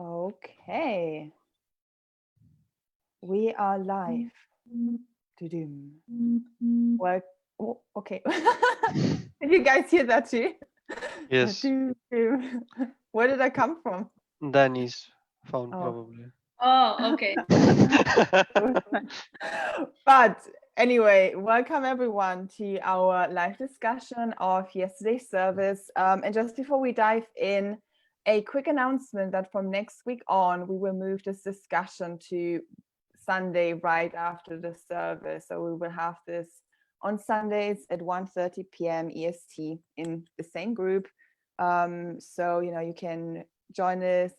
Okay, we are live. Doo-doom. Well, okay. Did you guys hear that too? Yes, Doo-doom. Where did I come from? Danny's phone Oh. probably. Oh, okay. But anyway, welcome everyone to our live discussion of yesterday's service. And just before we dive in, a quick announcement that from next week on, we will move this discussion to Sunday right after the service. So we will have this on Sundays at 1:30 p.m. EST in the same group. So you can join it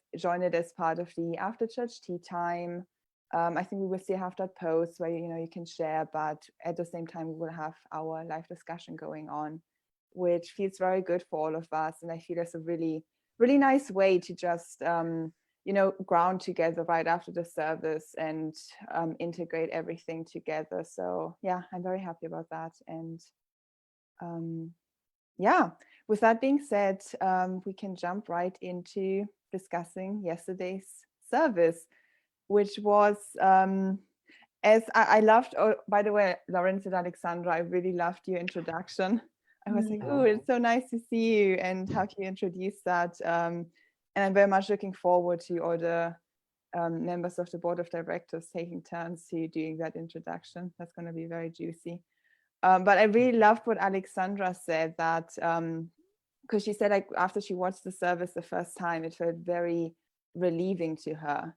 as part of the after church tea time. I think we will still have that post where you can share, but at the same time we will have our live discussion going on, which feels very good for all of us. And I feel it's a really, really nice way to just ground together right after the service and integrate everything together. So yeah, I'm very happy about that. And yeah, with that being said, we can jump right into discussing yesterday's service, which was as I loved. Oh, by the way, Lawrence and Alexandra, I really loved your introduction. I was like, oh, it's so nice to see you and how you introduce that. And I'm very much looking forward to all the members of the board of directors taking turns to doing that introduction. That's going to be very juicy. But I really loved what Alexandra said, that because she said, like, after she watched the service the first time, it felt very relieving to her.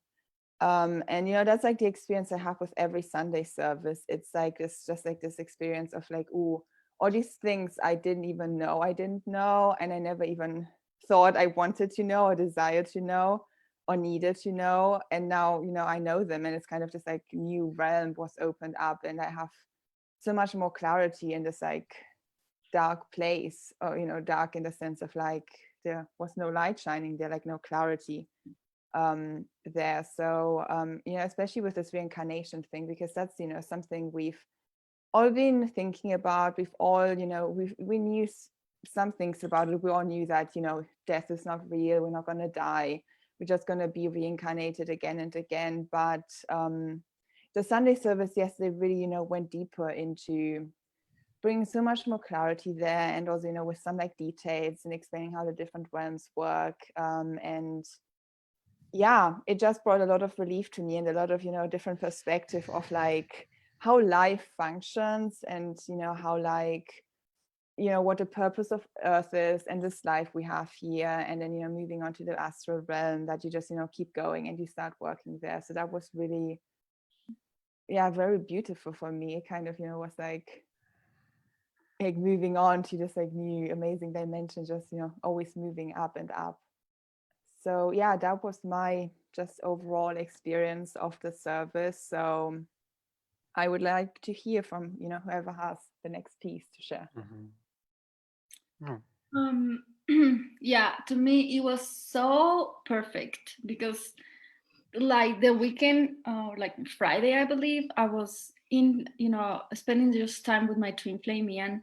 And that's like the experience I have with every Sunday service. It's like it's just like this experience of like, oh, all these things I didn't even know I didn't know, and I never even thought I wanted to know or desired to know or needed to know. And now I know them, and it's kind of this like new realm was opened up, and I have so much more clarity in this like dark place, or dark in the sense of like there was no light shining there, like no clarity there. So especially with this reincarnation thing, because that's something we've all been thinking about. We've all we knew some things about it. We all knew that death is not real, we're not going to die, we're just going to be reincarnated again and again. But the Sunday service yesterday really went deeper into bringing so much more clarity there, and also with some like details and explaining how the different realms work. And yeah, it just brought a lot of relief to me, and a lot of different perspective of like how life functions, and how like what the purpose of Earth is and this life we have here. And then moving on to the astral realm, that you just keep going and you start working there. So that was really, yeah, very beautiful for me. It kind of was like moving on to this like new amazing dimension, just always moving up and up. So yeah, that was my just overall experience of the service. So I would like to hear from whoever has the next piece to share. Yeah, to me it was so perfect because like the weekend, like Friday, I believe, I was in, spending just time with my twin flame Ian,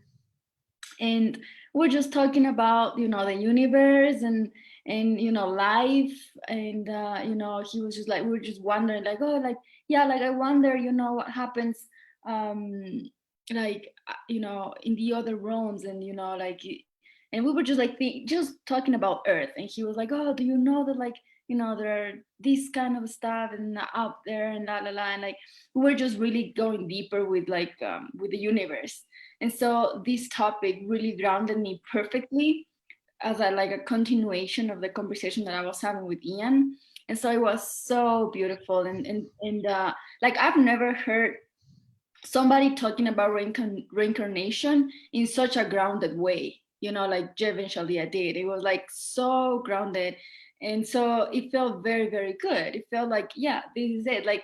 and we're just talking about the universe and life. And he was just like, we were just wondering like, oh, like, yeah, like I wonder what happens, um like in the other realms, and like, and we were just like just talking about Earth. And he was like, oh, do you know that, like, there are this kind of stuff and out there and la la la. And like we were just really going deeper with like with the universe. And so this topic really grounded me perfectly as like a continuation of the conversation that I was having with Ian. And so it was so beautiful. And like I've never heard somebody talking about reincarnation in such a grounded way, like Jevin Shalia did. It was like so grounded. And so it felt very, very good. It felt like, yeah, this is it. Like,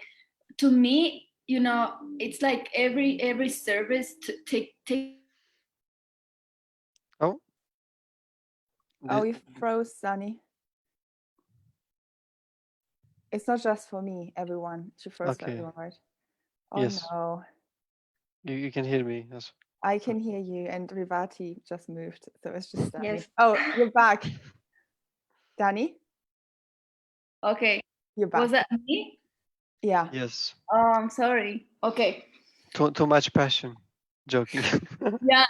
to me, it's like every service to take. Oh, Oh, did, you froze, Sunny. It's not just for me, everyone. She froze for okay. everyone, right? Oh Yes, no. you can hear me. Yes. I can hear you, and Rivati just moved, so it's just Danny. Yes. Oh, you're back, Danny. Okay. You're back. Was that me? Yeah. Yes. Oh, I'm sorry. Okay. Too much passion. Joking. Yeah,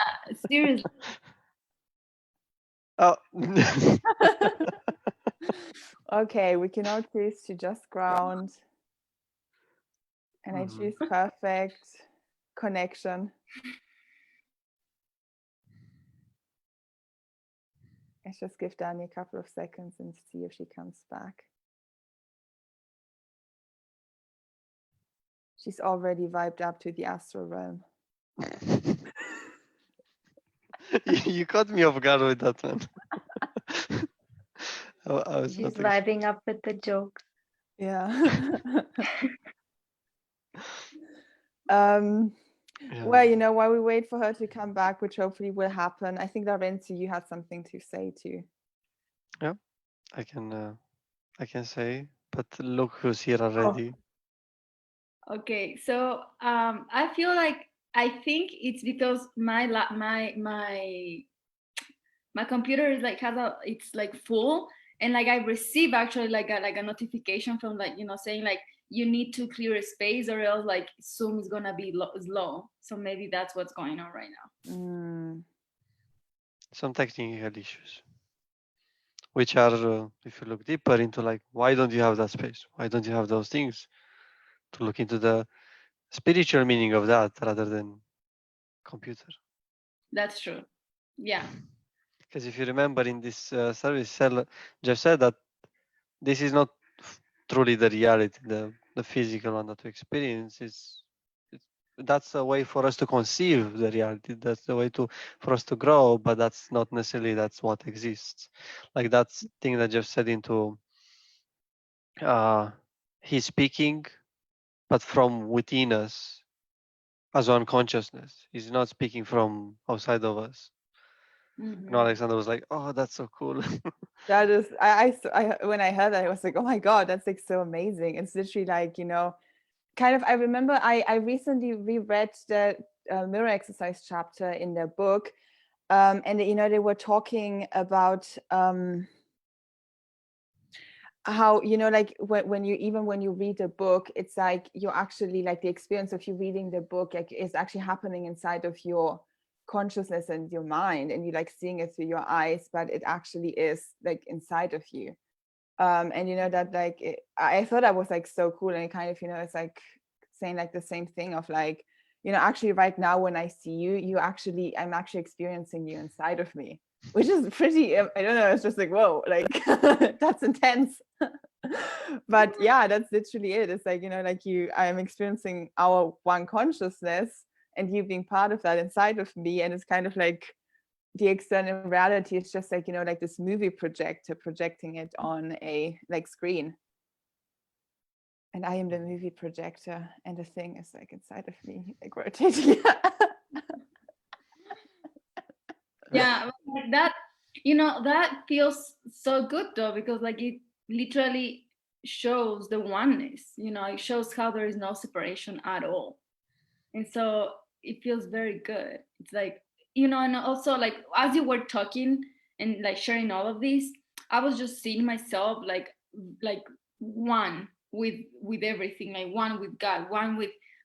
seriously. Oh. Okay, we can now choose to just ground. And I Mhm. choose perfect connection. Let's just give Dani a couple of seconds and see if she comes back. She's already vibed up to the astral realm. You caught me off guard with that one. I was She's not vibing up with the joke. Yeah. Yeah. Well, you know, while we wait for her to come back, which hopefully will happen, I think Lorenzo, you had something to say too. I can say, but look who's here Oh, already. Okay, so I feel like I think it's because my computer is like it's like full, and like I receive actually like a notification from like saying like you need to clear a space or else like Zoom is gonna be slow. So maybe that's what's going on right now. Mm, Some technical issues, which are, if you look deeper into, like, why don't you have that space? Why don't you have those things? To look into the spiritual meaning of that rather than computer. That's true. Yeah. Because if you remember in this service, Jeff said that this is not truly the reality, the physical one that we experience is. That's a way for us to conceive the reality. That's the way for us to grow, but that's not necessarily that's what exists. Like that thing that Jeff said into he's speaking, but from within us as one consciousness. He's not speaking from outside of us. And Mhm. Alexander was like, "Oh, that's so cool." that is, when I heard that, I was like, oh my God, that's like so amazing. It's literally like, you know, kind of, I remember I recently reread the mirror exercise chapter in their book. And, you know, they were talking about how, you know, like when you read a book, it's like you're actually like the experience of you reading the book like is actually happening inside of your consciousness and your mind, and you like seeing it through your eyes, but it actually is like inside of you. And you know that like I thought that was like so cool, and it kind of, you know, it's like saying like the same thing of like, you know, actually right now when I see you I'm actually experiencing you inside of me, which is pretty, I don't know, it's just like, whoa, like that's intense. But yeah, that's literally it. It's like, you know, like I'm experiencing our one consciousness and you being part of that inside of me, and it's kind of like the external reality is just like, you know, like this movie projector projecting it on a like screen, and I am the movie projector, and the thing is like inside of me like rotating. Yeah, like that, that feels so good though, because like it literally shows the oneness, it shows how there is no separation at all. And so it feels very good. It's like, and also like as you were talking and like sharing all of this, I was just seeing myself like one with everything, like one with God, one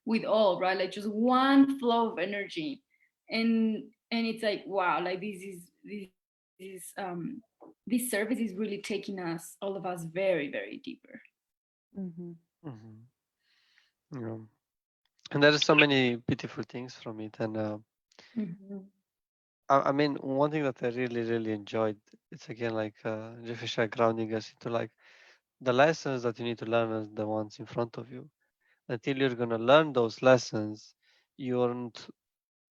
with all, right? Like just one flow of energy. And it's like, wow, like this service is really taking us, all of us, very, very deeper. Mm-hmm. Yeah. And there are so many beautiful things from it. And Mm-hmm. I mean, one thing that I really, really enjoyed, it's again like Jeffrey Shah grounding us into like the lessons that you need to learn are the ones in front of you. Until you're gonna learn those lessons, you aren't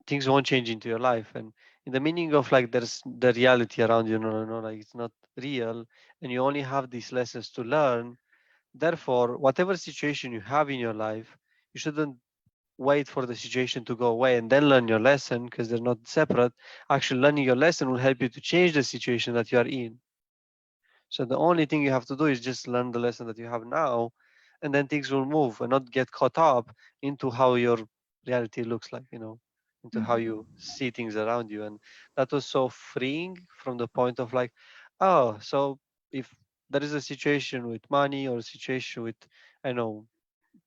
things won't change into your life. And in the meaning of like there's the reality around you, like it's not real, and you only have these lessons to learn. Therefore, whatever situation you have in your life, you shouldn't wait for the situation to go away and then learn your lesson, because they're not separate. Actually, learning your lesson will help you to change the situation that you are in. So the only thing you have to do is just learn the lesson that you have now, and then things will move and not get caught up into how your reality looks like, into how you see things around you. And that was so freeing from the point of like, oh, so if there is a situation with money or a situation with, I know,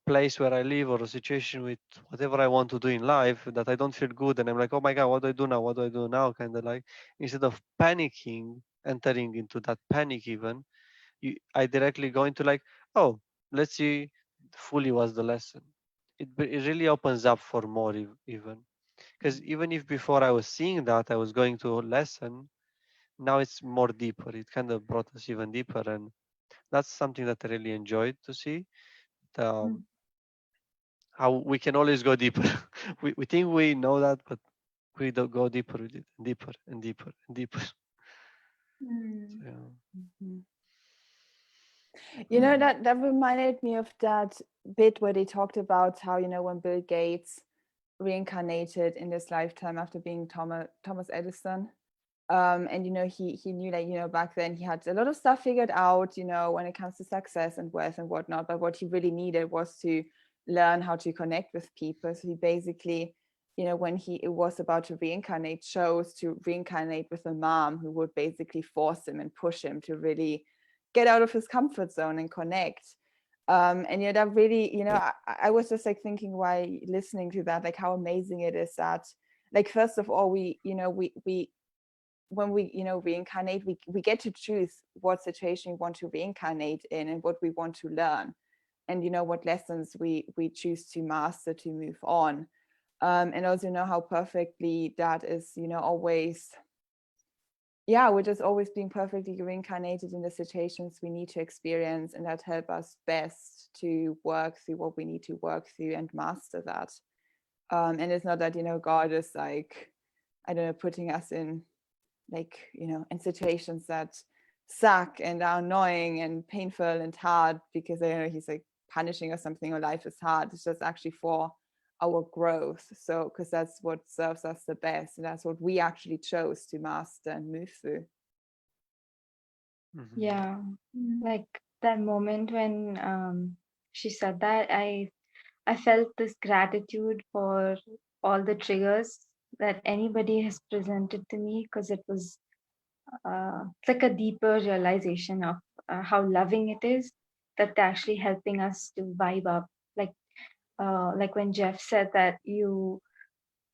place where I live or a situation with whatever I want to do in life that I don't feel good, and I'm like, oh my god, what do I do now? What do I do now? Kind of like, instead of panicking, entering into that panic even, I directly go into like, oh, let's see fully what's the lesson. It really opens up for more even, because even if before I was seeing that I was going to a lesson, now it's more deeper. It kind of brought us even deeper, and that's something that I really enjoyed to see. Mm. How we can always go deeper. We think we know that, but we don't go deeper with it, deeper and deeper and deeper. Mm. So, yeah. Mhm. You know, that reminded me of that bit where they talked about how, you know, when Bill Gates reincarnated in this lifetime after being Thomas Edison. And you know, he knew that, you know, back then he had a lot of stuff figured out, you know, when it comes to success and wealth and whatnot. But what he really needed was to learn how to connect with people. So he basically, you know, when he was about to reincarnate, chose to reincarnate with a mom who would basically force him and push him to really get out of his comfort zone and connect. And you know, that really, you know, I was just like thinking while listening to that, like how amazing it is that, like, first of all, we, you know, we when we, you know, reincarnate, we get to choose what situation we want to reincarnate in and what we want to learn, and you know, what lessons we choose to master to move on. And also, you know, how perfectly that is, you know, always, yeah, we're just always being perfectly reincarnated in the situations we need to experience, and that help us best to work through what we need to work through and master that. And it's not that, you know, God is like, I don't know, putting us in, like, you know, in situations that suck and are annoying and painful and hard because, I don't know, he's like punishing or something, or life is hard. It's just actually for our growth. So because that's what serves us the best, and that's what we actually chose to master and move through. Mhm. Yeah, Mm. like that moment when she said that, I felt this gratitude for all the triggers that anybody has presented to me, because it was it's like a deeper realization of how loving it is, that they're actually helping us to vibe up. Like when Jeff said that you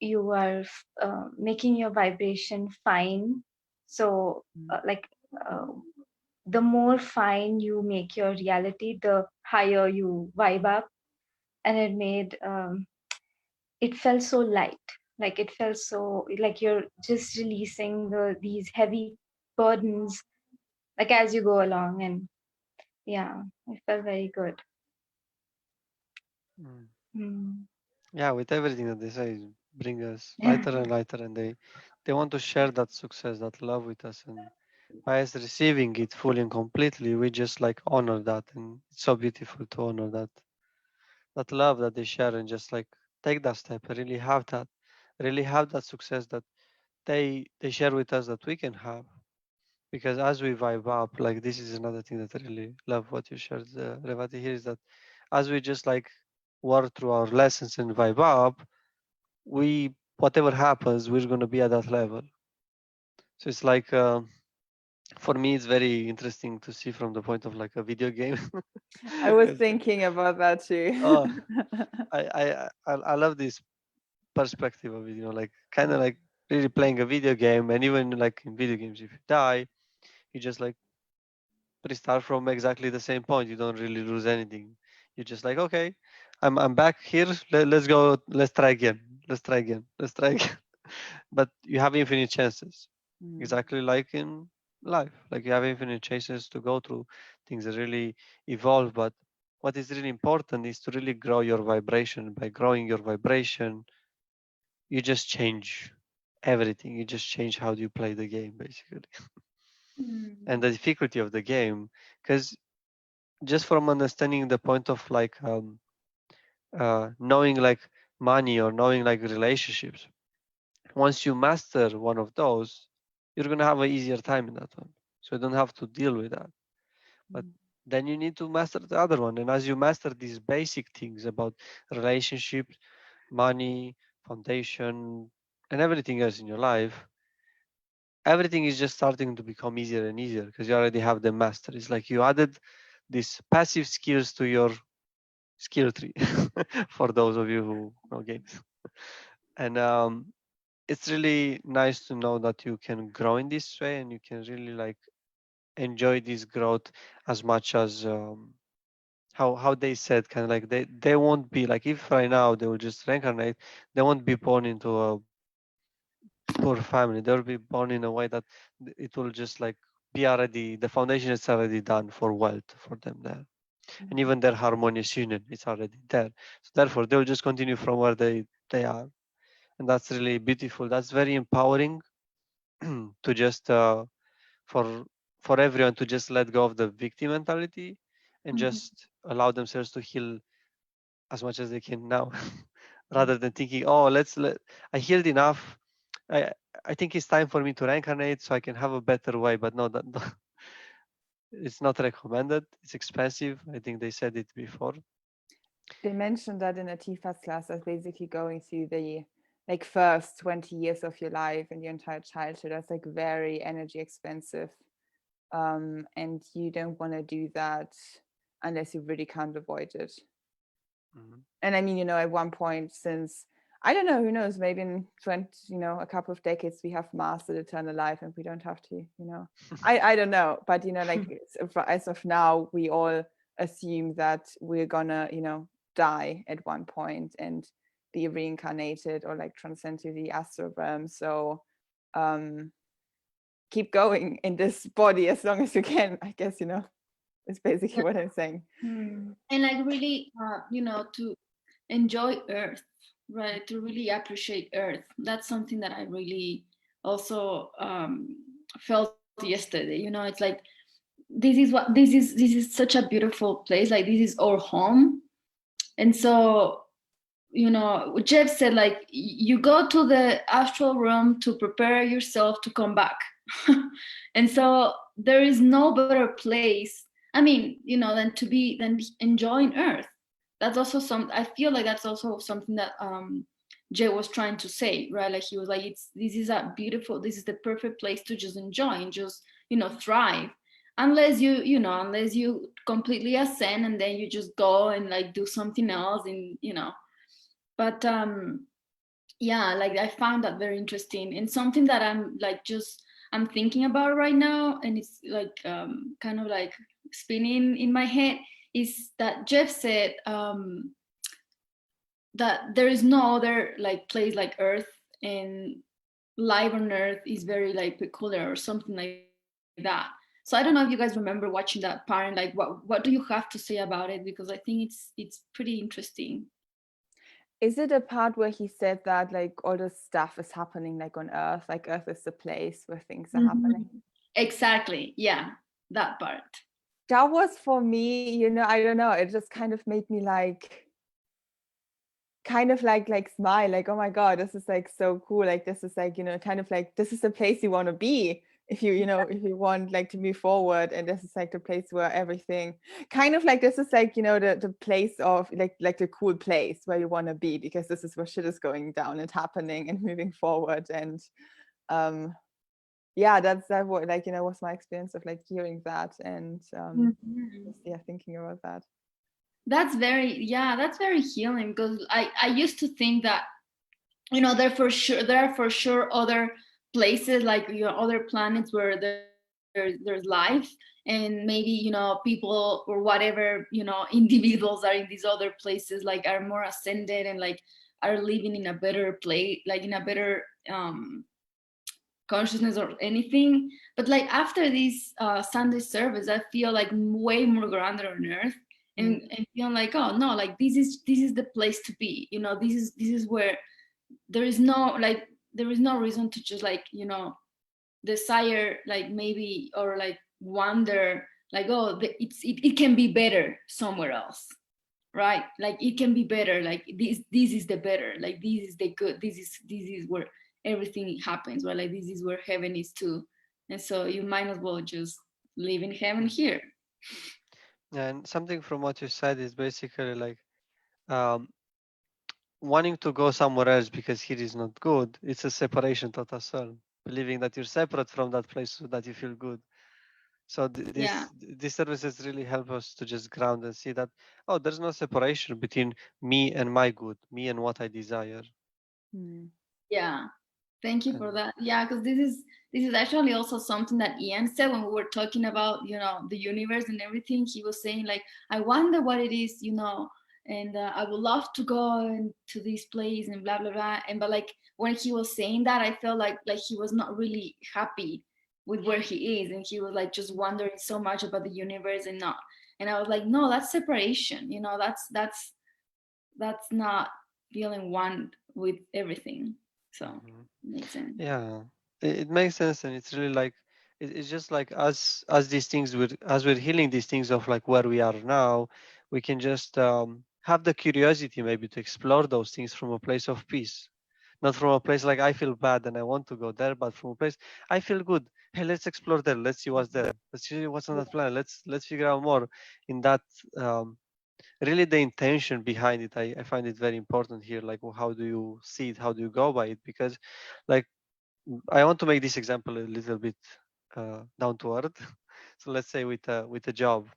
are making your vibration fine. So like uh, the more fine you make your reality, the higher you vibe up. And it made it felt so light. Like it felt so like you're just releasing these heavy burdens, like as you go along. And yeah, it felt very good. Mm. Mm. Yeah, with everything that they say, bring us lighter and lighter, and they want to share that success, that love with us, and by us receiving it fully and completely, we just like honor that, and it's so beautiful to honor that love that they share, and just like take that step and really have that success that they share with us that we can have. Because as we vibe up, like this is another thing that I really love what you shared, Revati, here, is that as we just like work through our lessons and vibe up, we whatever happens, we're gonna be at that level. So it's like for me, it's very interesting to see from the point of like a video game. I was 'Cause, thinking about that too. oh, I love this perspective of it. You know, like kind of like really playing a video game, and even like in video games, if you die, you just like restart from exactly the same point. You don't really lose anything. You're just like, okay, I'm back here. Let's go. Let's try again. Let's try again. Let's try again. But you have infinite chances, Mm. exactly like in life. Like you have infinite chances to go through things that really evolve. But what is really important is to really grow your vibration. By growing your vibration, you just change everything. You just change how you play the game, basically, and Mm. the difficulty of the game. Because just from understanding the point of like knowing like money or knowing like relationships, once you master one of those, you're gonna have an easier time in that one. So you don't have to deal with that. But then you need to master the other one. And as you master these basic things about relationships, money, foundation, and everything else in your life, everything is just starting to become easier and easier because you already have the master. It's like you added these passive skills to your skill tree for those of you who know games. And it's really nice to know that you can grow in this way and you can really like enjoy this growth as much as how they said, kind of like they won't be like, if right now they will just reincarnate, they won't be born into a poor family. They'll be born in a way that it will just like be already, the foundation is already done for wealth for them there. And even their harmonious union is already there. So therefore they'll just continue from where they are. And that's really beautiful. That's very empowering to just for everyone to just let go of the victim mentality and Mhm. just allow themselves to heal as much as they can now, rather than thinking, oh, I healed enough. I I think it's time for me to reincarnate so I can have a better way. But no, that it's not recommended. It's expensive. I think they said it before. They mentioned that in a TFAS class as basically going through the like first 20 years of your life and your entire childhood. That's like very energy expensive. And you don't want to do that unless you really can't avoid it. Mhm. And I mean, you know, at one point, since I don't know, who knows, maybe in 20, you know, a couple of decades, we have mastered eternal life and we don't have to, you know, I don't know, but you know, like as of now, we all assume that we're gonna, you know, die at one point and be reincarnated or like transcend to the astral realm. So keep going in this body as long as you can, I guess, you know, is basically what I'm saying. Hmm. And like really, to enjoy Earth, right? To really appreciate Earth. That's something that I really also felt yesterday. You know, it's like this is such a beautiful place. Like this is our home, and so Jeff said like you go to the astral realm to prepare yourself to come back. And so there is no better place, I mean, than enjoying Earth. That's also I feel like that's also something that Jay was trying to say, right? Like he was like, this is the perfect place to just enjoy and just thrive, unless unless you completely ascend and then you just go and like do something else, and but yeah, like I found that very interesting and something that I'm thinking about right now, and it's like kind of like spinning in my head, is that Jeff said that there is no other like place like Earth, and life on Earth is very like peculiar or something like that. So I don't know if you guys remember watching that part, and like what do you have to say about it, because I think it's pretty interesting. Is it a part where he said that like all the stuff is happening like on Earth, like Earth is the place where things are happening? Exactly, yeah, that part. That was for me, you know, I don't know, it just kind of made me like kind of like smile, like, oh my God, this is like so cool. Like this is like, you know, kind of like this is the place you want to be if you know, if you want like to move forward. And this is like the place where everything kind of like, this is like, you know, the place of like the cool place where you want to be, because this is where shit is going down and happening and moving forward. And yeah, that what, like, you know, was my experience of like hearing that and just, yeah, thinking about that. That's very healing, because I used to think that there are for sure other places, like other planets where there's life, and maybe people or whatever individuals are in these other places, like are more ascended and like are living in a better place, like in a better consciousness or anything. But like after this Sunday service, I feel like way more grounded on Earth, and feel like, oh no, like this is the place to be. This is where there is no reason to just like desire, like maybe, or like wonder, like, oh, it can be better somewhere else, right? Like it can be better, like this is the better, like this is the good, this is where everything happens, right? Like this is where heaven is too. And so you might as well just live in heaven here. And something from what you said is basically like um, wanting to go somewhere else because here is not good. It's a separation thought as well, believing that you're separate from that place so that you feel good. So Yeah. these services really help us to just ground and see that, oh, there's no separation between me and my good, me and what I desire. Yeah. Thank you for And that. Yeah, because this is actually also something that Ian said when we were talking about, you know, the universe and everything. He was saying like, I wonder what it is, you know, and I would love to go into this place and blah blah blah. And but like when he was saying that, I felt like he was not really happy with where he is, and he was like just wondering so much about the universe and not. And I was like, no, that's separation. You know, that's not feeling one with everything. So Mhm. makes sense. Yeah, it makes sense, and it's really like it's just like as these things as we're healing these things of like where we are now, we can just have the curiosity maybe to explore those things from a place of peace, not from a place like I feel bad and I want to go there, but from a place I feel good. Hey, let's explore there. Let's see what's there. Let's see what's on that planet. Let's figure out more. In that, really, the intention behind it, I find it very important here. Like, well, how do you see it? How do you go by it? Because, like, I want to make this example a little bit down to earth. So let's say with a job,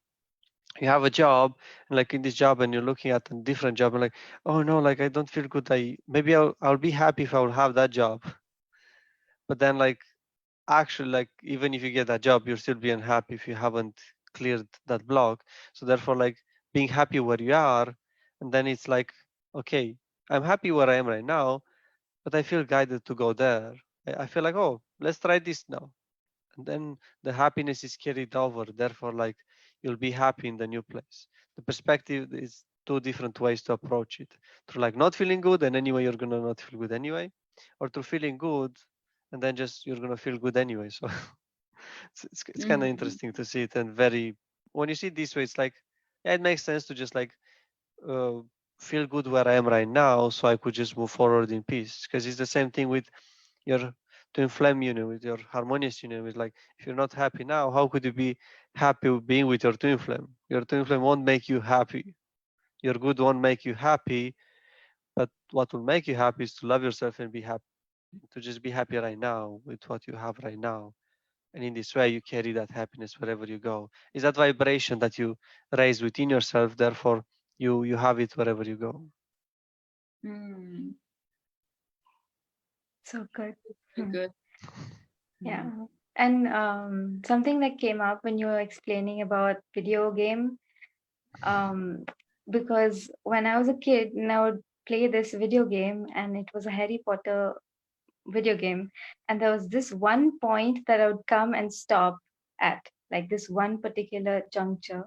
you have a job, and like in this job, and you're looking at a different job, and like, oh no, like I don't feel good. Maybe I'll be happy if I will have that job. But then like actually like even if you get that job, you'll still be unhappy if you haven't cleared that block. So therefore, like being happy where you are, and then it's like, okay, I'm happy where I am right now, but I feel guided to go there. I feel like, oh, let's try this now. And then the happiness is carried over. Therefore, like you'll be happy in the new place. The perspective is two different ways to approach it. Through like not feeling good, and anyway, you're gonna not feel good anyway, or through feeling good, and then just you're gonna feel good anyway. So it's kind of Mhm. interesting to see it, and very when you see it this way, it's like, yeah, it makes sense to just like uh, feel good where I am right now, so I could just move forward in peace. Because it's the same thing with your twin flame union, with your harmonious union. With like, if you're not happy now, how could you be happy with being with your twin flame? Your twin flame won't make you happy. Your good won't make you happy. But what will make you happy is to love yourself and be happy, to just be happy right now with what you have right now. And in this way, you carry that happiness wherever you go. Is that vibration that you raise within yourself? Therefore, you have it wherever you go. Mm, So good. very good. Yeah. And something that came up when you were explaining about video game, um, because when I was a kid and I would play this video game, and it was a Harry Potter video game, and there was this one point that I would come and stop at, like this one particular juncture,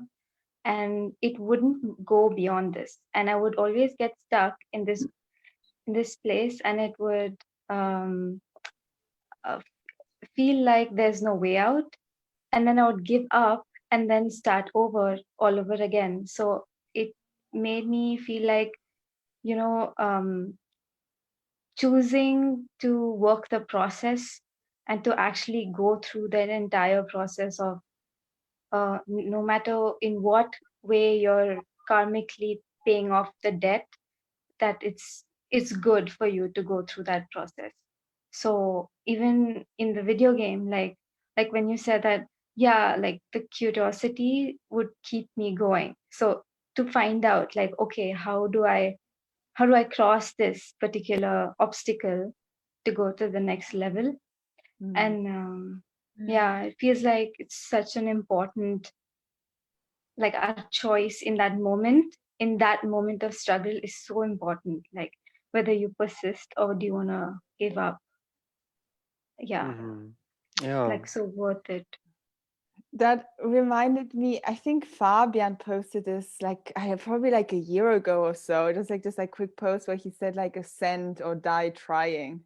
and it wouldn't go beyond this, and I would always get stuck in this place, and it would um, uh, feel like there's no way out, and then I would give up and then start over all over again. So it made me feel like, you know, choosing to work the process and to actually go through that entire process of no matter in what way you're karmically paying off the debt, that it's good for you to go through that process. So even in the video game, like when you said that, yeah, like the curiosity would keep me going, so to find out like, okay, how do I cross this particular obstacle to go to the next level. And yeah, it feels like it's such an important, like our choice in that moment of struggle is so important, like whether you persist or do you want to give up. Yeah, Hmm. it's Yeah. like so worth it. That reminded me, I think Fabian posted this like I have probably like a year ago or so. It was like just like quick post where he said like ascend or die trying.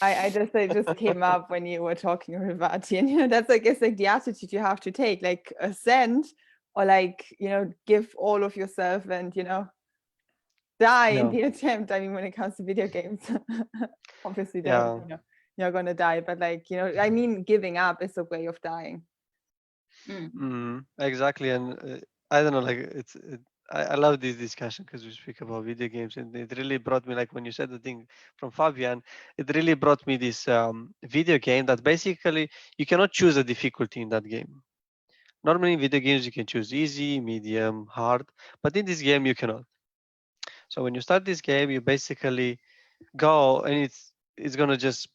I just it just came up when you were talking about it. And you know, that's I guess like the attitude you have to take, like ascend or like, you know, give all of yourself and you know die in Yeah. the attempt. I mean, when it comes to video games, obviously Yeah. you know, you're gonna die, but like, you know, I mean giving up is a way of dying. Mm. Exactly. And I don't know, like I love this discussion because we speak about video games, and it really brought me, like when you said the thing from Fabian, it really brought me this video game that basically you cannot choose a difficulty in that game. Normally in video games you can choose easy, medium, hard, but in this game you cannot. So when you start this game, you basically go and it's gonna just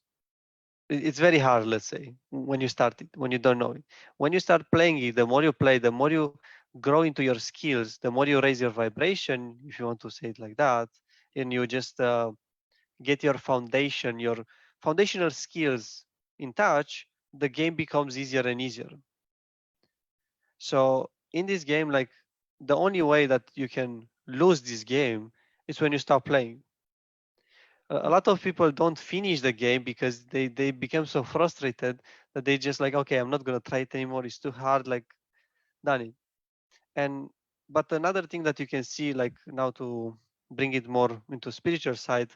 it's very hard, let's say, when you start it, when you don't know it. When you start playing it, the more you play, the more you grow into your skills, the more you raise your vibration, if you want to say it like that, and you just get your foundational skills in touch, the game becomes easier and easier. So in this game, like the only way that you can lose this game is when you stop playing. A lot of people don't finish the game because they become so frustrated that they just like, okay, I'm not gonna try it anymore, it's too hard, like done it. And but another thing that you can see, like now to bring it more into spiritual side,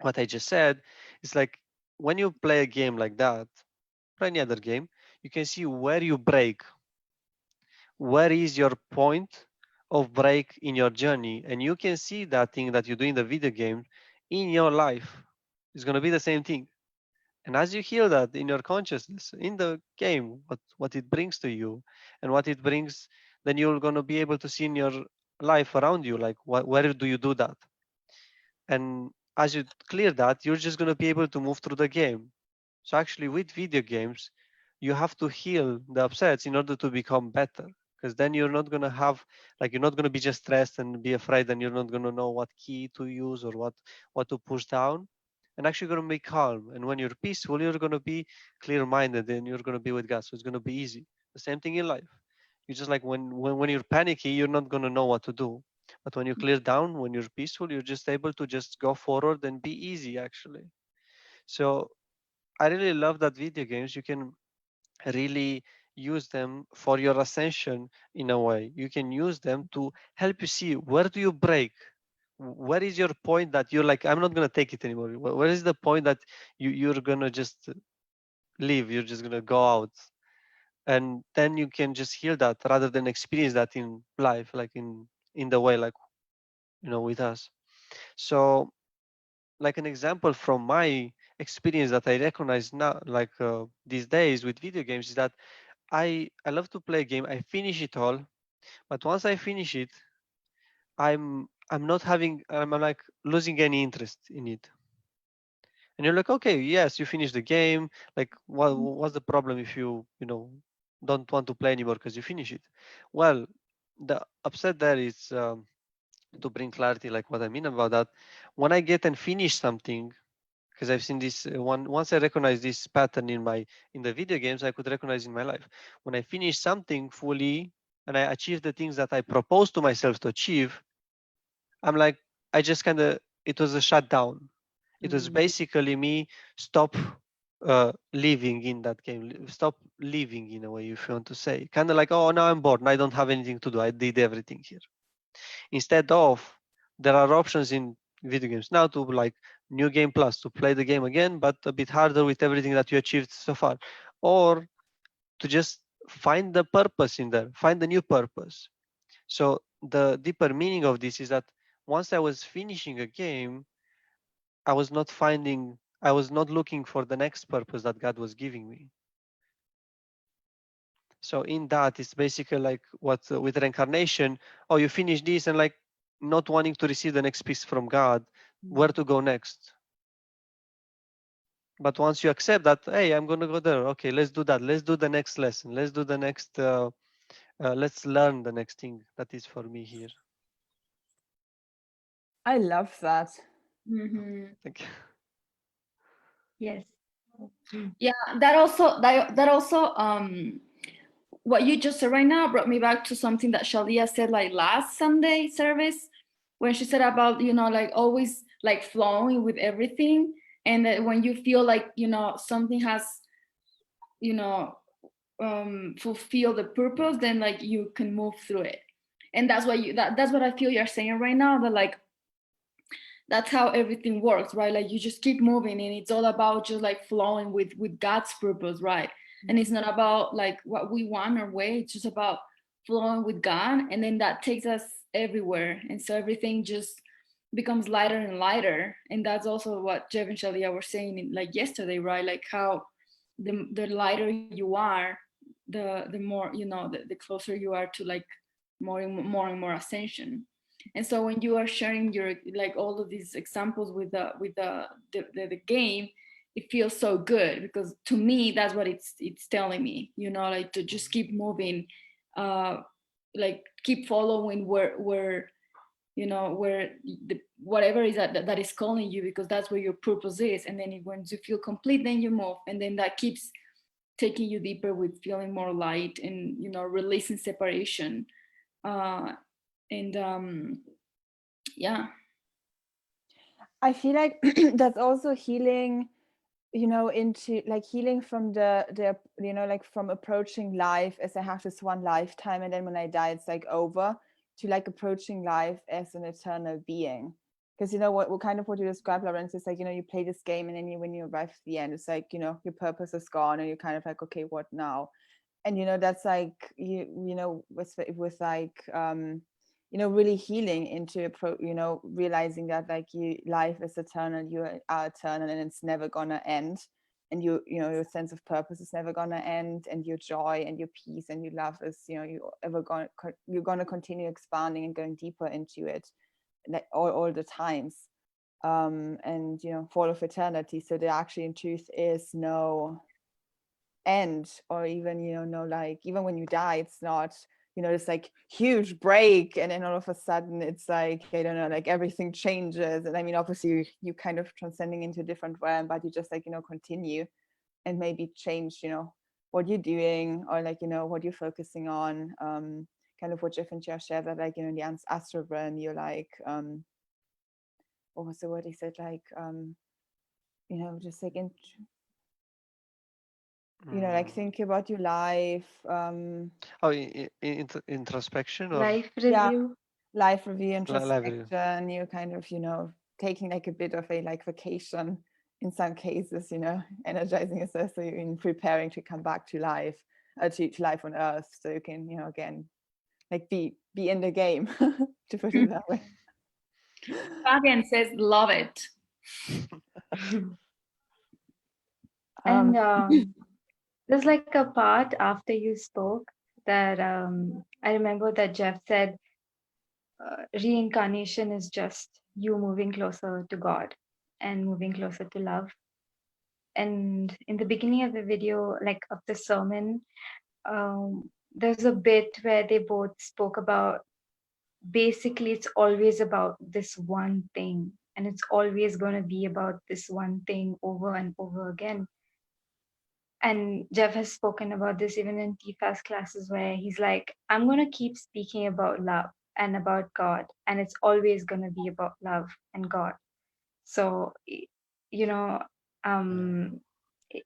what I just said is like when you play a game like that or any other game, you can see where you break, where is your point of break in your journey, and you can see that thing that you do in the video game in your life. It's going to be the same thing. And as you heal that in your consciousness in the game, what it brings to you and what it brings, then you're going to be able to see in your life around you, like where do you do that. And as you clear that, you're just going to be able to move through the game. So actually with video games, you have to heal the upsets in order to become better, because then you're not going to have, like, you're not going to be just stressed and be afraid, and you're not going to know what key to use or what to push down, and actually going to be calm. And when you're peaceful, you're going to be clear minded and you're going to be with God, so it's going to be easy. The same thing in life. You just like when you're panicky, you're not going to know what to do, but when you clear down, when you're peaceful, you're just able to just go forward and be easy actually. So I really love that video games, you can really use them for your ascension in a way. You can use them to help you see where do you break. Where is your point that you're like, I'm not gonna take it anymore? Where is the point that you're gonna just leave? You're just gonna go out, and then you can just heal that rather than experience that in life, like in the way, like with us. So like an example from my experience that I recognize now, like these days with video games, is that I love to play a game. I finish it all, but once I finish it, I'm not having I'm like losing any interest in it. And you're like, okay, yes, you finished the game. Like, what's the problem if you don't want to play anymore because you finish it? Well, the upset there is to bring clarity, like what I mean about that. When I get and finish something, because I've seen this once I recognize this pattern in the video games, I could recognize in my life. When I finish something fully and I achieve the things that I proposed to myself to achieve, I'm like, I just kind of, it was a shutdown. It was basically me stop living in that game, stop living in a way, if you want to say. Kind of like, oh, now I'm bored and I don't have anything to do. I did everything here. Instead of, there are options in video games now to like new game plus to play the game again, but a bit harder with everything that you achieved so far, or to just find the purpose in there, find the new purpose. So the deeper meaning of this is that once I was finishing a game, I was not looking for the next purpose that God was giving me. So in that, it's basically like what with reincarnation. Oh, you finish this and like not wanting to receive the next piece from God, where to go next. But once you accept that, hey, I'm going to go there. Okay, let's do that. Let's do the next lesson. Let's do the next, let's learn the next thing that is for me here. I love that. Thank you. Yes. Yeah, that also what you just said right now brought me back to something that Shalia said like last Sunday service, when she said about like always like flowing with everything, and that when you feel like something has fulfill the purpose, then like you can move through it. And that's what that's what I feel you're saying right now, that like that's how everything works, right? Like you just keep moving and it's all about just like flowing with God's purpose, right? And it's not about like what we want or way, it's just about flowing with God, and then that takes us everywhere, and so everything just becomes lighter and lighter. And that's also what Jeff and Shalia were saying like yesterday, right? Like how the lighter you are, the more, you know, the closer you are to like more and more ascension. And so when you are sharing your like all of these examples with the game, it feels so good, because to me that's what it's telling me, you know, like to just keep moving, like keep following where you know, where whatever is that is calling you, because that's where your purpose is. And then when you feel complete, then you move, and then that keeps taking you deeper with feeling more light, and, you know, releasing separation, and yeah. I feel like that's also healing, you know, into like healing from the you know, like from approaching life as I have this one lifetime, and then when I die it's like over, to like approaching life as an eternal being. Because, you know, what kind of what you described, Lawrence, is like, you know, you play this game, and then when you arrive at the end, it's like, you know, your purpose is gone, and you're kind of like, okay, what now? And, you know, that's like you know, with like you know, really healing into you know, realizing that like life is eternal, you are eternal, and it's never gonna end. And you know, your sense of purpose is never gonna end, and your joy and your peace and your love is, you know, you're gonna continue expanding and going deeper into it, like all the times, and, you know, for all of eternity. So there actually in truth is no end, or even, you know, no, like even when you die, it's not, you know, this like huge break, and then all of a sudden it's like, I don't know, like everything changes. And I mean, obviously you kind of transcending into a different realm, but you just like, you know, continue and maybe change, you know, what you're doing, or like, you know, what you're focusing on, kind of what Jeff and Jeff shared, that like, you know, in the astral realm, you're like, what was the word he said, like, you know, just like you know, like think about your life, Oh, introspection or Life yeah, review. life review, live review? introspection. You kind of, you know, taking like a bit of a like vacation in some cases, you know, energizing yourself, so you're in preparing to come back to life, to life on earth, so you can, you know, again, like be in the game, to put it that way. Fabian says love it. And Um, there's like a part after you spoke that I remember that Jeff said reincarnation is just you moving closer to God and moving closer to love. And in the beginning of the video, like of the sermon, there's a bit where they both spoke about basically it's always about this one thing, and it's always going to be about this one thing over and over again. And Jeff has spoken about this even in TFAS classes, where he's like, I'm going to keep speaking about love and about God, and it's always going to be about love and God. So, you know, i-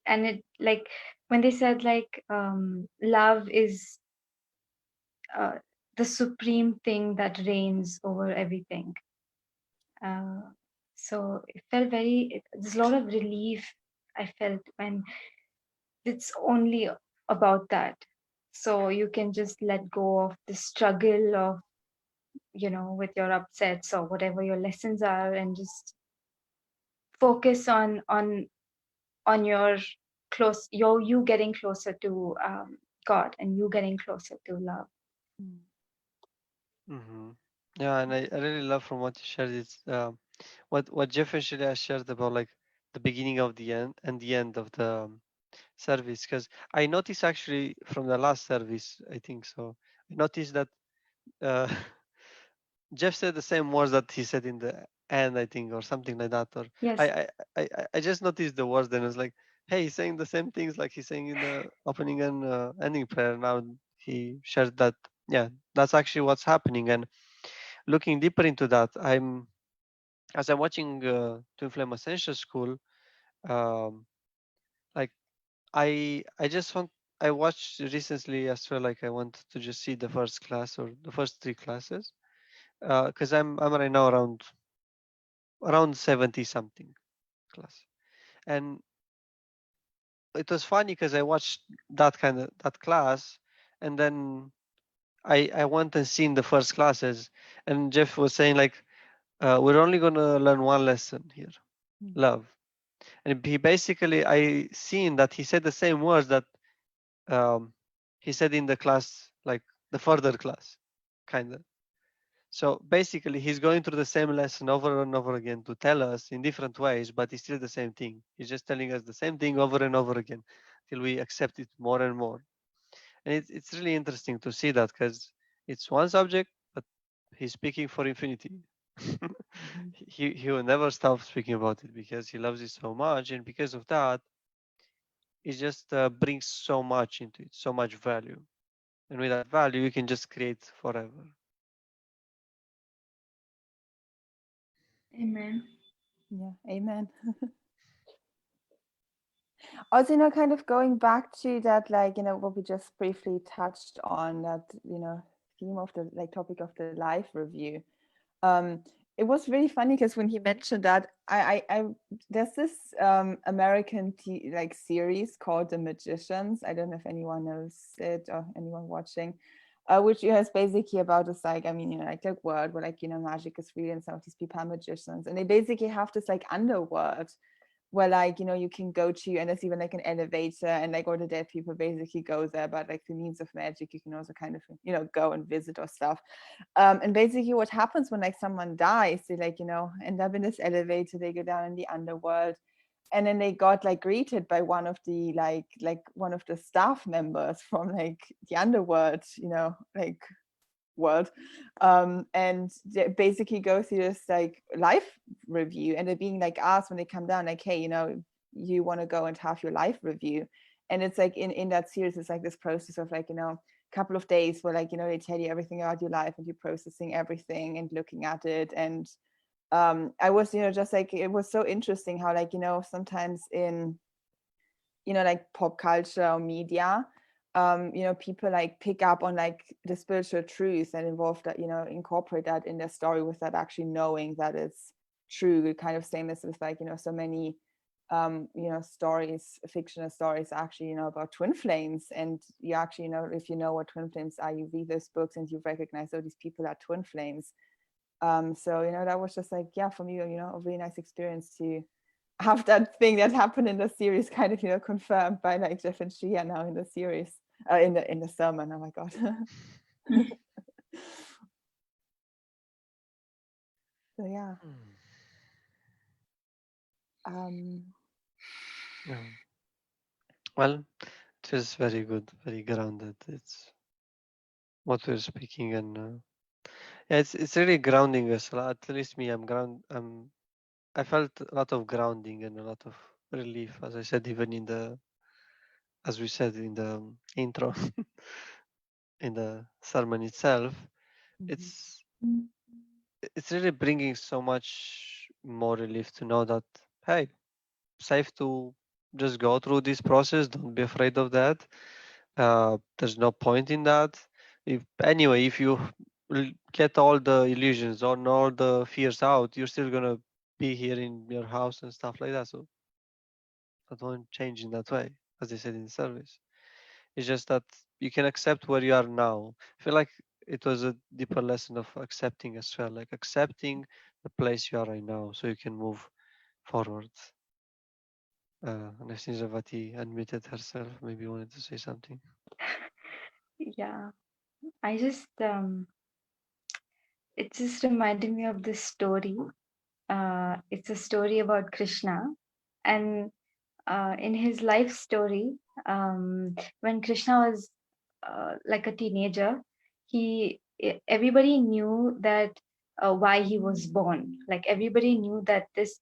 and it like when they said like love is uh, the supreme thing that reigns over everything. Uh, so it felt there's a lot of relief I felt when it's only about that. So you can just let go of the struggle of, you know, with your upsets or whatever your lessons are, and just focus on your you getting closer to God, and you getting closer to love. Mm-hmm. Yeah, and I really love from what you shared. It's what Jeff and Sheila shared about like the beginning of the end and the end of the service. Because I noticed actually from the last service, I think so. I noticed that uh, Jeff said the same words that he said in the end, I think, or something like that. Or Yes. I just noticed the words. Then I was like, hey, he's saying the same things like he's saying in the opening and ending prayer. Now he shared that. Yeah, that's actually what's happening. And looking deeper into that, as I'm watching Twin Flame Ascension School, um, like I just want I watched recently as well. Like I wanted to just see the first class or the first three classes, because I'm right now around 70 something class, and it was funny because I watched that class, and then I went and seen the first classes, and Jeff was saying like, we're only gonna learn one lesson here, love. And he basically, I seen that he said the same words that he said in the class, like the further class, kind of. So basically, he's going through the same lesson over and over again to tell us in different ways, but it's still the same thing. He's just telling us the same thing over and over again till we accept it more and more. And it's really interesting to see that because it's one subject, but he's speaking for infinity. He will never stop speaking about it because he loves it so much, and because of that, it just brings so much into it, so much value. And with that value, you can just create forever. Amen. Yeah, amen. Also, kind of going back to that, like, what we just briefly touched on, that, theme of the, like, topic of the live review. It was really funny because when he mentioned that, I there's this American series called The Magicians. I don't know if anyone knows it or anyone watching, which is basically about this, like, I mean, like the world where, like, magic is real and some of these people are magicians, and they basically have this, like, underworld where, like, you can go to, and there's even like an elevator, and like all the dead people basically go there, but like through means of magic you can also kind of go and visit or stuff. And basically what happens when, like, someone dies, they, like, end up in this elevator, they go down in the underworld, and then they got, like, greeted by one of the like one of the staff members from, like, the underworld, like, world, and they basically go through this, like, life review, and they're being, like, asked when they come down, like, hey, you want to go and have your life review. And it's like in that series, it's like this process of, like, couple of days where, like, they tell you everything about your life, and you're processing everything and looking at it. And I was, just like, it was so interesting how, like, sometimes in, like, pop culture or media, people, like, pick up on, like, the spiritual truth and involve that, incorporate that in their story without actually knowing that it's true. Kind of same as with, like, so many stories, fictional stories, actually, about twin flames. And you actually, if you know what twin flames are, you read those books and you recognize, oh, these people are twin flames. So that was just, like, yeah, for me, a really nice experience to have that thing that happened in the series kind of confirmed by, like, Jeff and Shia now in the series, in the sermon. Oh my god. So yeah. Yeah. Well, it is very good, very grounded. It's what we're speaking, and yeah, it's really grounding us a lot. At least me, I felt a lot of grounding and a lot of relief, as I said, even as we said in the intro, in the sermon itself. It's really bringing so much more relief to know that, hey, safe to just go through this process. Don't be afraid of that. There's no point in that. If you get all the illusions or all the fears out, you're still gonna be here in your house and stuff like that. So that won't change in that way, as they said in the service. It's just that you can accept where you are now. I feel like it was a deeper lesson of accepting as well, like accepting the place you are right now, so you can move forward. And I think Zavati admitted herself, maybe wanted to say something. Yeah, I just it just reminded me of this story. It's a story about Krishna, and in his life story, when Krishna was like a teenager, everybody knew that why he was born. Like everybody knew that this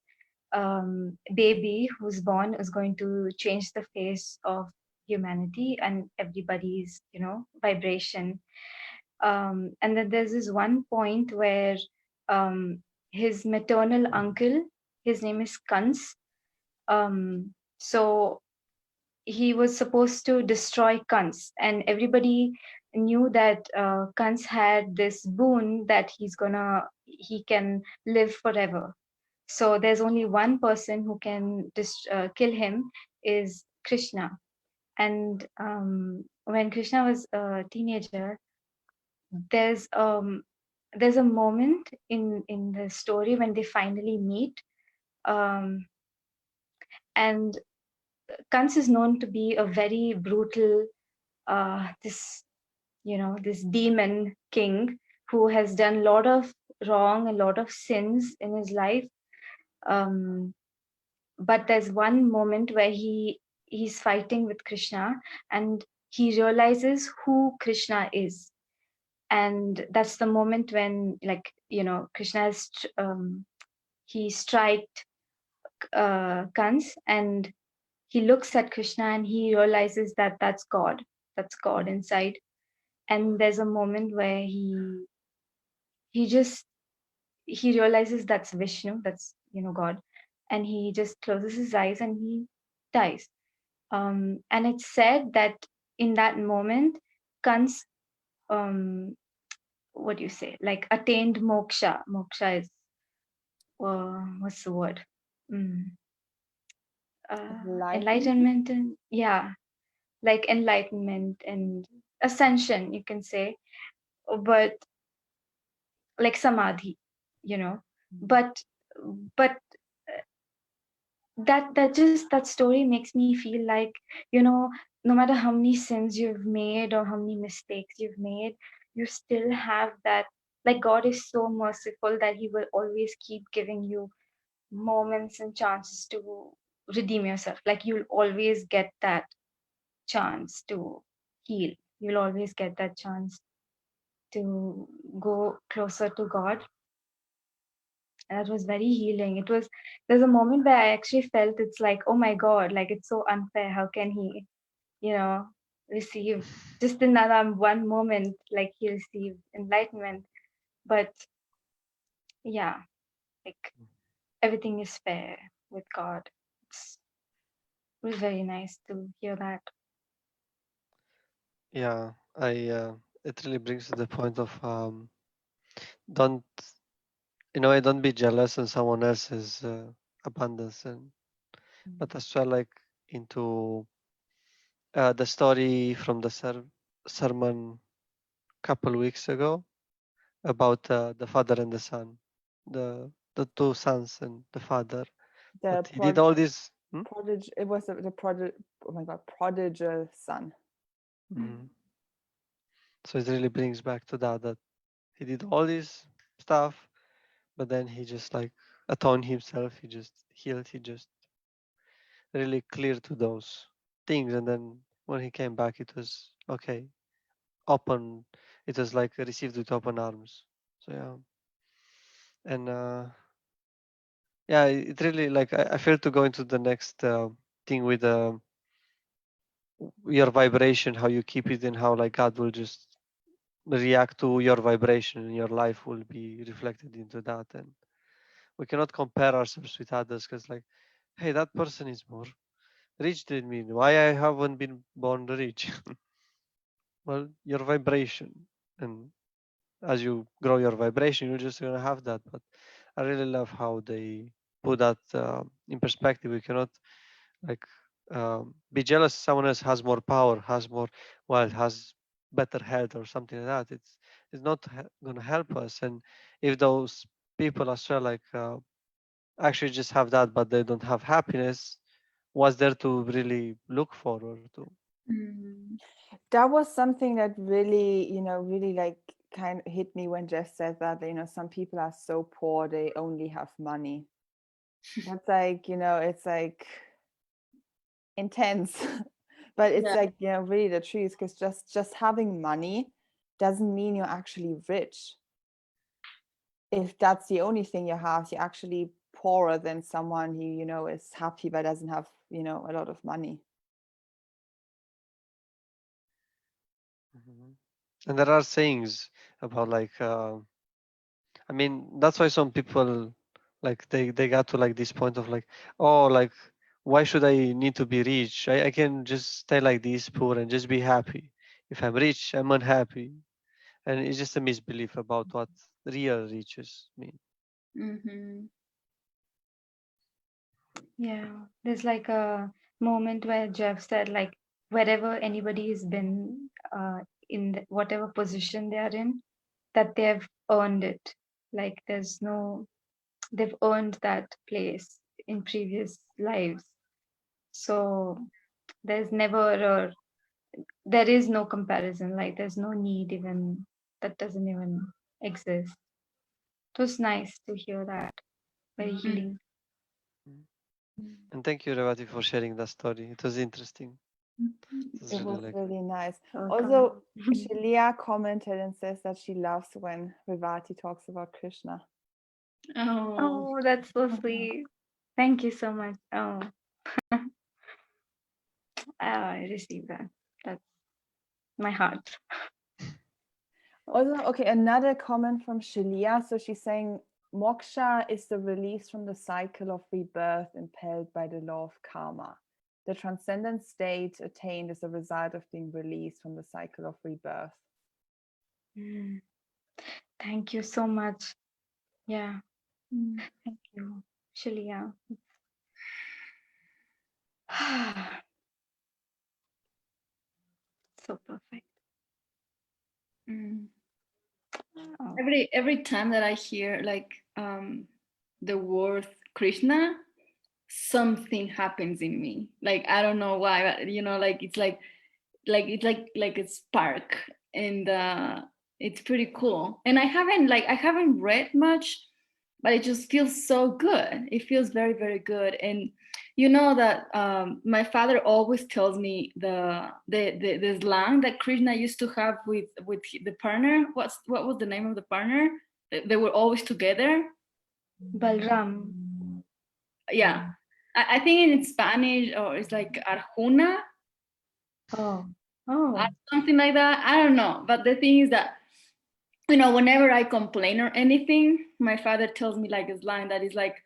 baby who's born is going to change the face of humanity and everybody's vibration. And then there's this one point where his maternal uncle, his name is Kans. So he was supposed to destroy Kans, and everybody knew that Kans had this boon that he can live forever. So there's only one person who can kill him, is Krishna. And when Krishna was a teenager, there's a moment in the story when they finally meet, um, and Kans is known to be a very brutal, this demon king who has done a lot of wrong, a lot of sins in his life. Um, but there's one moment where he's fighting with Krishna, and he realizes who Krishna is. And that's the moment when, like, Krishna has he striked Kans, and he looks at Krishna and he realizes that that's God inside. And there's a moment where he just he realizes that's Vishnu, that's God, and he just closes his eyes and he dies. And it's said that in that moment, Kans, what do you say, like, attained moksha. Moksha is, what's the word? Mm, enlightenment, and like enlightenment and ascension, you can say, but like samadhi, you know. But but that story makes me feel like, no matter how many sins you've made or how many mistakes you've made, you still have that, like, God is so merciful that he will always keep giving you moments and chances to redeem yourself. Like, you'll always get that chance to heal. You'll always get that chance to go closer to God. And that was very healing. There's a moment where I actually felt, it's like, oh my God, like, it's so unfair. How can he, receive just in that one moment, like, he received enlightenment. But yeah, like, everything is fair with God. It was very nice to hear that. Yeah, it really brings to the point of don't don't be jealous in someone else's abundance, but as well, like, into the story from the sermon couple weeks ago about the father and the son, the two sons and the father. That he did all this. Prodig. It was the prodig. Oh my God, prodigal son. So it really brings back to that he did all this stuff, but then he just, like, atoned himself. He just healed. He just really clear to those things, and then when he came back, it was okay, open. It was like received with open arms. So yeah, and yeah, it really, like, I feel to go into the next thing with your vibration, how you keep it, and how, like, God will just react to your vibration, and your life will be reflected into that. And we cannot compare ourselves with others, because, like, hey, that person is more rich than me. Why I haven't been born rich? Well, your vibration, and as you grow your vibration, you're just gonna have that. But I really love how they put that in perspective. We cannot, like, be jealous someone else has more power, has more wealth, has better health or something like that. It's not gonna help us. And if those people as well, like, actually just have that, but they don't have happiness, what's there to really look forward to? That was something that really, really, like, kind of hit me when Jeff said that, some people are so poor, they only have money. That's like, it's like intense, but it's like, really the truth, because just having money doesn't mean you're actually rich. If that's the only thing you have, you're actually poorer than someone who, is happy but doesn't have, a lot of money. And there are sayings about, like, I mean, that's why some people, like, they got to, like, this point of, like, oh, like, why should I need to be rich? I can just stay like this, poor, and just be happy. If I'm rich, I'm unhappy. And it's just a misbelief about what real riches mean. Yeah, there's like a moment where Jeff said, like, wherever anybody has been in whatever position they are in, that they have earned it. Like they've earned that place in previous lives. So there's never there is no comparison. Like there's no need even, that doesn't even exist. It was nice to hear that. Very healing. And thank you, Revati, for sharing that story. It was interesting. It It was like really nice. Welcome. Also, Shalia commented and says that she loves when Revati talks about Krishna. Oh, Oh, that's so sweet. Thank you so much. Oh, I received that. That's my heart. Also, okay, another comment from Shalia. So she's saying moksha is the release from the cycle of rebirth impelled by the law of karma. The transcendent state attained as a result of being released from the cycle of rebirth. Mm. Thank you so much. Yeah, thank you, Shalia. So perfect. mm. Oh. Every time that I hear like the word Krishna, something happens in me. Like I don't know why, but you know, like it's like a spark, and it's pretty cool. And I haven't read much, but it just feels so good. It feels very, very good. And you know that my father always tells me the slang that Krishna used to have with the partner. What was the name of the partner? They were always together. Balram. Yeah, I think in Spanish, or it's like Arjuna, Oh. Oh. something like that. I don't know. But the thing is that, you know, whenever I complain or anything, my father tells me like this line that is like,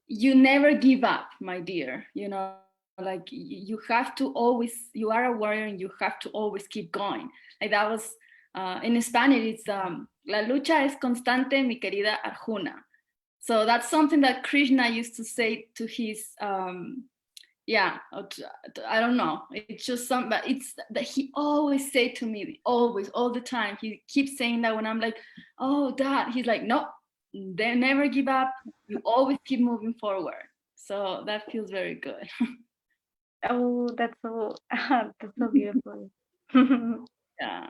you never give up, my dear. You know, like you have to always, you are a warrior and you have to always keep going. Like that was, in Spanish, it's la lucha es constante, mi querida Arjuna. So that's something that Krishna used to say to his, I don't know. It's just something, but it's that he always say to me, always, all the time. He keeps saying that when I'm like, oh, Dad, he's like, no, they never give up. You always keep moving forward. So that feels very good. Oh, that's so that's so beautiful. Yeah.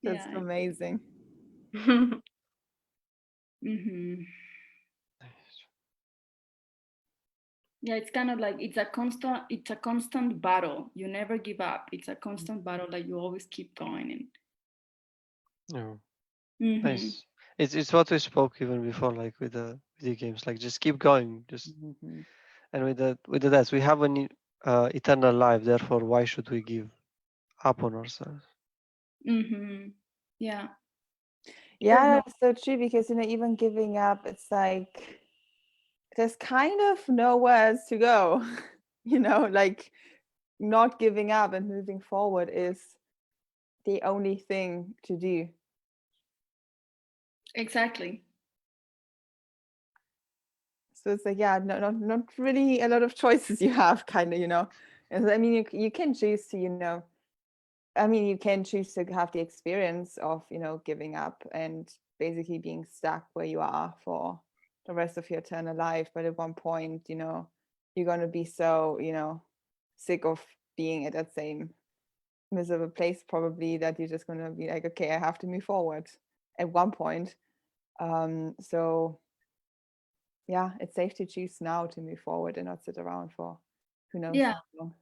That's Yeah. amazing. Mm-hmm. Yeah, it's kind of like it's a constant battle. You never give up. It's a constant battle that you always keep going in. Yeah. Mhm. Nice. It's what we spoke even before, like with the video games. Like just keep going. Just Mhm. and with the death, we have an eternal life. Therefore, why should we give up on ourselves? Mhm. Yeah. Yeah, that's so true because, you know, even giving up, it's like there's kind of nowhere else to go. You know, like not giving up and moving forward is the only thing to do. Exactly. So it's like, yeah, not really a lot of choices you have, kind of, you know. And I mean, you can choose to, you know, I mean, you can choose to have the experience of, you know, giving up and basically being stuck where you are for the rest of your eternal life. But at one point, you know, you're going to be so, you know, sick of being at that same miserable place probably that you're just going to be like, okay, I have to move forward at one point. So yeah, it's safe to choose now to move forward and not sit around for who knows Yeah. how long.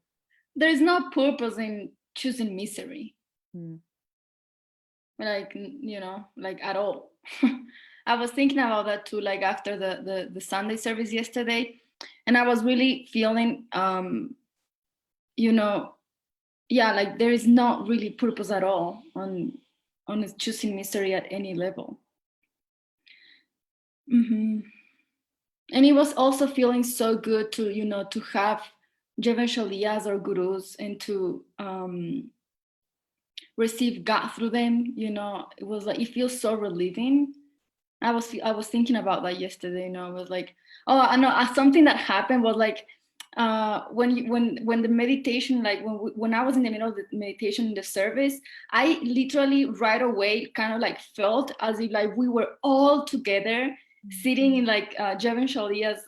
There is no purpose in choosing misery. Hmm. Like, you know, like at all. I was thinking about that too, like after the Sunday service yesterday, and I was really feeling you know, yeah, like there is not really purpose at all on choosing misery at any level. Mm-hmm. And it was also feeling so good to, you know, to have Jevan Shaliyas or gurus and to receive God through them. You know, it was like, it feels so relieving. I was thinking about that yesterday. You know, I was like, oh, I know something that happened was like, when the meditation, like when I was in the middle of the meditation in the service, I literally right away kind of like felt as if like we were all together sitting in like Jeff and Shalia's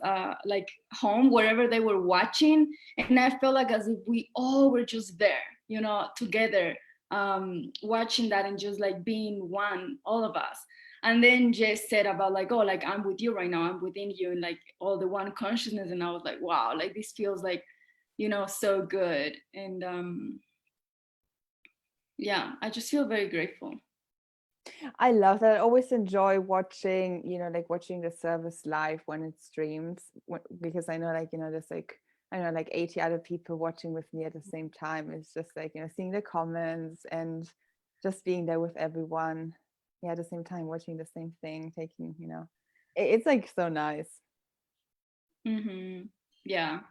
like home, wherever they were watching, and I felt like as if we all were just there, you know, together, watching that and just like being one, all of us. And then Jess said about like, oh, like I'm with you right now, I'm within you, and like all the one consciousness. And I was like, wow, like this feels like, you know, so good. And yeah, I just feel very grateful. I love that. I always enjoy watching, you know, like watching the service live when it streams, because I know, like, you know, there's like, I know, like 80 other people watching with me at the same time. It's just like, you know, seeing the comments and just being there with everyone. Yeah, at the same time, watching the same thing, taking, you know, it's like so nice. Yeah.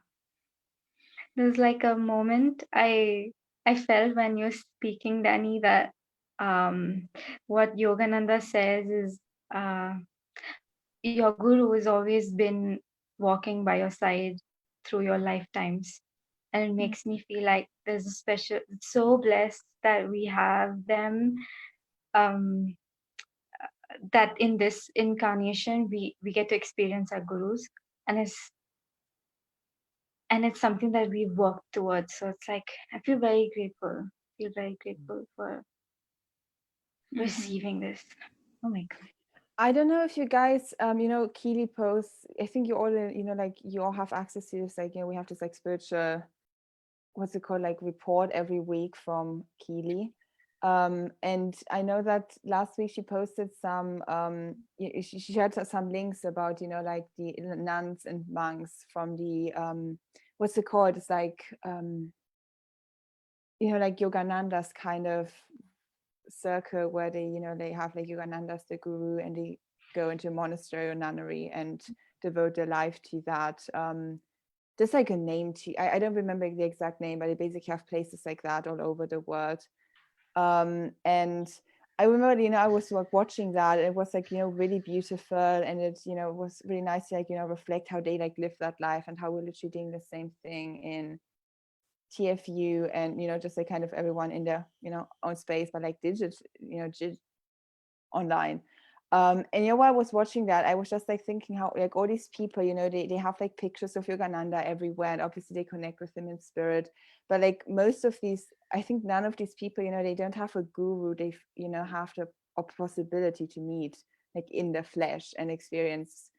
There's like a moment I felt when you're speaking, Danny, that what Yogananda says is your guru has always been walking by your side through your lifetimes. And it makes me feel like there's a special, so blessed that we have them. That in this incarnation we get to experience our gurus, and it's something that we work towards. So it's like I feel very grateful. For receiving this. Oh my god. I don't know if you guys, you know, Keely posts, I think you all, you know, like you all have access to this, like, you know, we have this like spiritual, what's it called, like report every week from Keely. And I know that last week she posted some, she shared some links about, you know, like the nuns and monks from the, what's it called? It's like, you know, like Yogananda's kind of circle where they, you know, they have like Yogananda's the guru, and they go into a monastery or nunnery and devote their life to that. There's like a name to, I don't remember the exact name, but they basically have places like that all over the world. And I remember, you know, I was like watching that, it was like, you know, really beautiful, and it, you know, was really nice to like, you know, reflect how they like live that life and how we're literally doing the same thing in TFU, and, you know, just like kind of everyone in their, you know, own space, but like online. And you know, while I was watching that, I was just like thinking how like all these people, you know, they have like pictures of Yogananda everywhere, and obviously they connect with him in spirit. But like most of these, I think none of these people, you know, they don't have a guru. They, you know, have the possibility to meet like in the flesh and experience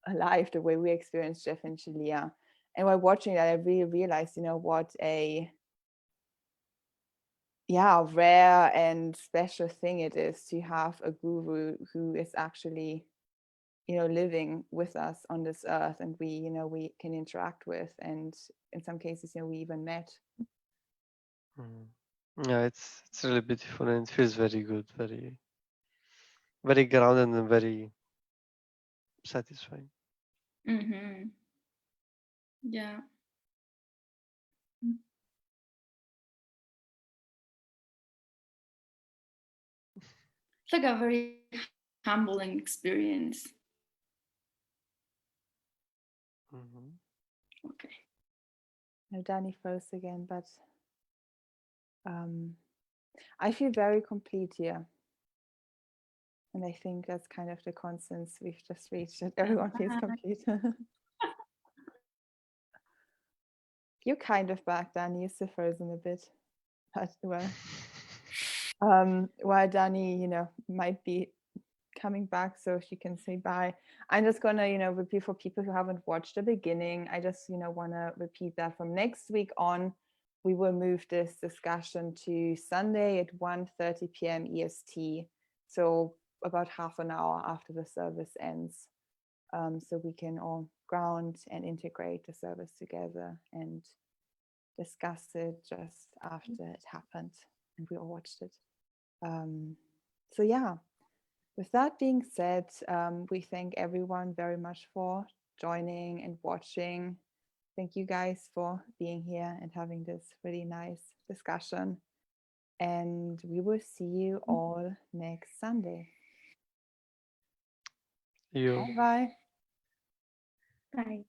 alive the way we experience Jeff and Shalia. And while watching that, I really realized, you know, what a rare and special thing it is to have a guru who is actually, you know, living with us on this earth, and we, you know, we can interact with, and in some cases, you know, we even met. Yeah, it's really beautiful, and it feels very good, very very grounded and very satisfying. Yeah. It's like a very humbling experience. Okay. No, Danny froze again, but I feel very complete here. And I think that's kind of the consensus we've just reached, that everyone feels complete. You're kind of back, Danny. You're still frozen a bit. But well, while Danny, you know, might be coming back so she can say bye, I'm just gonna, you know, repeat for people who haven't watched the beginning. I just, you know, want to repeat that from next week on, we will move this discussion to Sunday at 1:30 p.m. EST, so about half an hour after the service ends, so we can all ground and integrate the service together and discuss it just after it happened and we all watched it. So yeah, with that being said, we thank everyone very much for joining and watching. Thank you guys for being here and having this really nice discussion. And we will see you all next Sunday. You. Bye-bye. Bye.